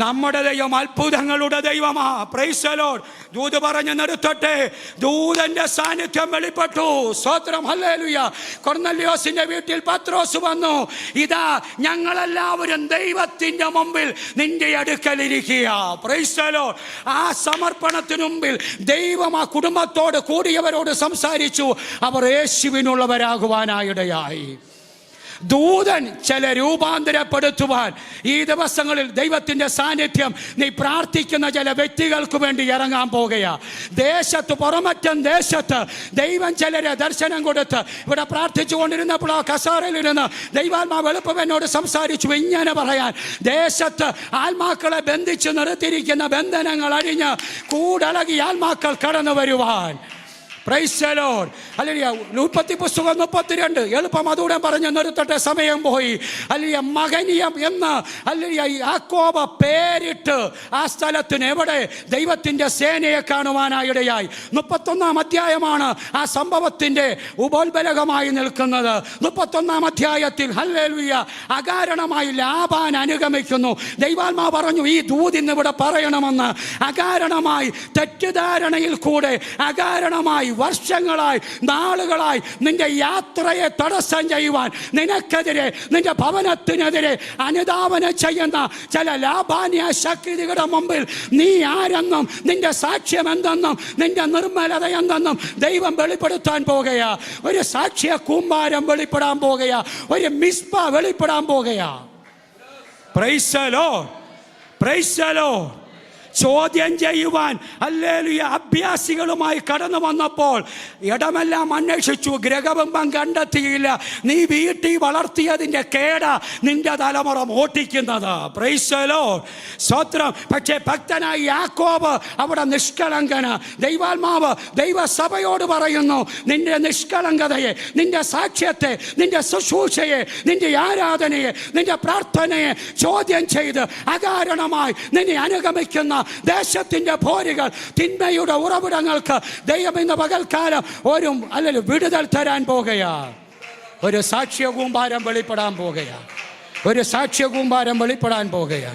നമ്മുടെ ദൈവം അത്ഭുതങ്ങളുടെ ദൈവമാ. Price the Lord. ദൂത് പറഞ്ഞു നിർത്തട്ടെ. ദൂതന്റെ സാന്നിധ്യം വെളിപ്പെട്ടു. സ്തോത്രം. ഹല്ലേലൂയ. കൊർന്നല്യോസിന്റെ വീട്ടിൽ പത്രോസ് വന്നു. ഇതാ ഞങ്ങളെല്ലാവരും ദൈവത്തിന്റെ മുമ്പിൽ നിന്റെ അടുക്കലിരിക്കുക. Price the Lord. ആ സമർപ്പണത്തിന് മുമ്പിൽ ദൈവം ആ കുടുംബത്തോട് കൂടിയവരോട് സംസാരിച്ചു. അവർ യേശുവിനുള്ളവരാകുവാനായിടയായി. ദൂതൻ ചില രൂപാന്തരപ്പെടുത്തുവാൻ ഈ ദിവസങ്ങളിൽ ദൈവത്തിന്റെ സാന്നിധ്യം നീ പ്രാർത്ഥിക്കുന്ന ചില വ്യക്തികൾക്ക് വേണ്ടി ഇറങ്ങാൻ പോകുകയാ. ദേശത്ത്, പുറമറ്റം ദേശത്ത് ദൈവം ചിലരെ ദർശനം കൊടുത്ത് ഇവിടെ പ്രാർത്ഥിച്ചു കൊണ്ടിരുന്നപ്പോൾ ആ കസാരയിലിരുന്ന് ദൈവാത്മാവ് എളുപ്പം എന്നോട് സംസാരിച്ചു ഇങ്ങനെ പറയാൻ: ദേശത്ത് ആത്മാക്കളെ ബന്ധിച്ച് നിർത്തിയിരിക്കുന്ന ബന്ധനങ്ങൾ അഴിഞ്ഞ് കൂടളകി ആത്മാക്കൾ കടന്നു വരുവാൻ. Price the Lord. ഹല്ലേലൂയ. ഉൽപ്പത്തി പുസ്തകം 32 എളുപ്പം അതുകൂടെ പറഞ്ഞ് നിർത്തട്ടെ, സമയം പോയി. ഹല്ലേലൂയ. മഹനീയം എന്ന് ഹല്ലേലൂയ യാക്കോബ് പേരിട്ട് ആ സ്ഥലത്തിന് എവിടെ ദൈവത്തിന്റെ സേനയെ കാണുവാനായിടയായി. 31 അധ്യായമാണ് ആ സംഭവത്തിന്റെ ഉപോത്ബലകമായി നിൽക്കുന്നത്. 31 അധ്യായത്തിൽ ഹല്ലേലൂയ അകാരണമായി ലാബാൻ അനുഗമിക്കുന്നു. ദൈവാത്മാവ് പറഞ്ഞു ഈ ദൂതിന്ന് ഇവിടെ പറയണമെന്ന്. അകാരണമായി തെറ്റിദ്ധാരണയിൽ കൂടെ, അകാരണമായി വർഷങ്ങളായി, നാളുകളായി നിന്റെ യാത്രയെ തടസ്സം ചെയ്യുവാൻ, നിനക്കെതിരെ, നിന്റെ ഭവനത്തിനെതിരെ അനുധാവനം ചെയ്യുന്ന ചില ലാഭാന്യ ശക്തികളുടെ മുമ്പിൽ നീ ആരെന്നും നിന്റെ സാക്ഷ്യം എന്തെന്നും നിന്റെ നിർമ്മലത എന്തെന്നും ദൈവം വെളിപ്പെടുത്താൻ പോകുകയാ. ഒരു സാക്ഷ്യ കൂമ്പാരം വെളിപ്പെടാൻ പോകുകയാ. ഒരു മിസ്പ വെളിപ്പെടാൻ പോകുകയാ. Praise the Lord. Praise the Lord. ചോദ്യം ചെയ്യുവാൻ ഹല്ലേലൂയ അഭ്യാസികളുമായി കടന്നു വന്നപ്പോൾ ഇടമെല്ലാം അന്വേഷിച്ചു, ഗ്രഹബിംബം കണ്ടെത്തിയില്ല. നീ വീട്ടിൽ വളർത്തിയതിൻ്റെ കേട നിന്റെ തലമുറ ഓട്ടിക്കുന്നത്. Price the Lord. സ്തോത്രം. പക്ഷേ ഭക്തനായ യാക്കോബ് അവിടെ നിഷ്കളങ്കന. ദൈവാത്മാവ് ദൈവസഭയോട് പറയുന്നു, നിന്റെ നിഷ്കളങ്കതയെ, നിന്റെ സാക്ഷ്യത്തെ, നിന്റെ ശുശ്രൂഷയെ, നിന്റെ ആരാധനയെ, നിന്റെ പ്രാർത്ഥനയെ ചോദ്യം ചെയ്ത് അകാരണമായി നിന്നെ അനുഗമിക്കുന്ന ദേശത്തിന്റെ പോരുകൾ, തിന്മയുടെ ഉറവിടങ്ങൾക്ക് ദൈവം ഇന്ന് പകൽക്കാലം ഒരു വിടുതൽ തരാൻ പോകുകയാ. ഒരു സാക്ഷ്യ കൂമ്പാരം വെളിപ്പെടാൻ പോകുകയാ. ഒരു സാക്ഷ്യ കൂമ്പാരം വെളിപ്പെടാൻ പോകുകയാ.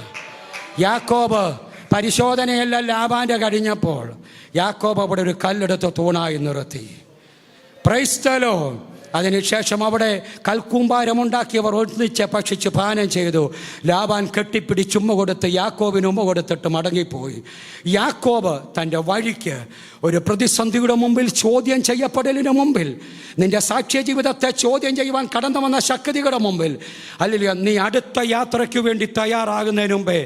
യാക്കോബ് പരിശോധനയെല്ലാം ലാബാന്റെ കഴിഞ്ഞപ്പോൾ യാക്കോബ് അവിടെ ഒരു കല്ലെടുത്ത് തൂണായി നിർത്തി. Price the Lord. അതിനുശേഷം അവിടെ കൽക്കൂമ്പാരമുണ്ടാക്കിയവർ ഒന്നിച്ച് ഭക്ഷിച്ച് പാനം ചെയ്തു. ലാബാൻ കെട്ടിപ്പിടിച്ച് ഉമ്മ കൊടുത്ത് യാക്കോബിന് ഉമ്മ കൊടുത്തിട്ട് മടങ്ങിപ്പോയി. യാക്കോബ് തൻ്റെ വഴിക്ക് ഒരു പ്രതിസന്ധിയുടെ മുമ്പിൽ, ചോദ്യം ചെയ്യപ്പെടലിന് മുമ്പിൽ, നിന്റെ സാക്ഷ്യ ജീവിതത്തെ ചോദ്യം ചെയ്യുവാൻ കടന്നു വന്ന ശക്തികളുടെ മുമ്പിൽ, അല്ലെങ്കിൽ നീ അടുത്ത യാത്രയ്ക്ക് വേണ്ടി തയ്യാറാകുന്നതിന് മുമ്പേ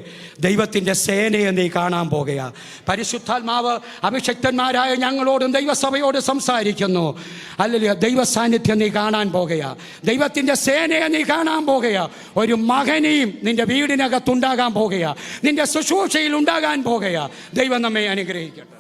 ദൈവത്തിൻ്റെ സേനയെ നീ കാണാൻ പോകുക. പരിശുദ്ധാത്മാവ് അഭിഷക്തന്മാരായ ഞങ്ങളോടും ദൈവസഭയോട് സംസാരിക്കുന്നു. അല്ലെങ്കിൽ ദൈവ സാന്നിധ്യം നീ കാണാൻ പോകുക. ദൈവത്തിൻ്റെ സേനയെ നീ കാണാൻ പോകുക. ഒരു മകനെയും നിന്റെ വീടിനകത്തുണ്ടാകാൻ പോകുക. നിന്റെ ശുശ്രൂഷയിൽ ഉണ്ടാകാൻ പോകുക. ദൈവം നമ്മെ അനുഗ്രഹിക്കട്ടെ.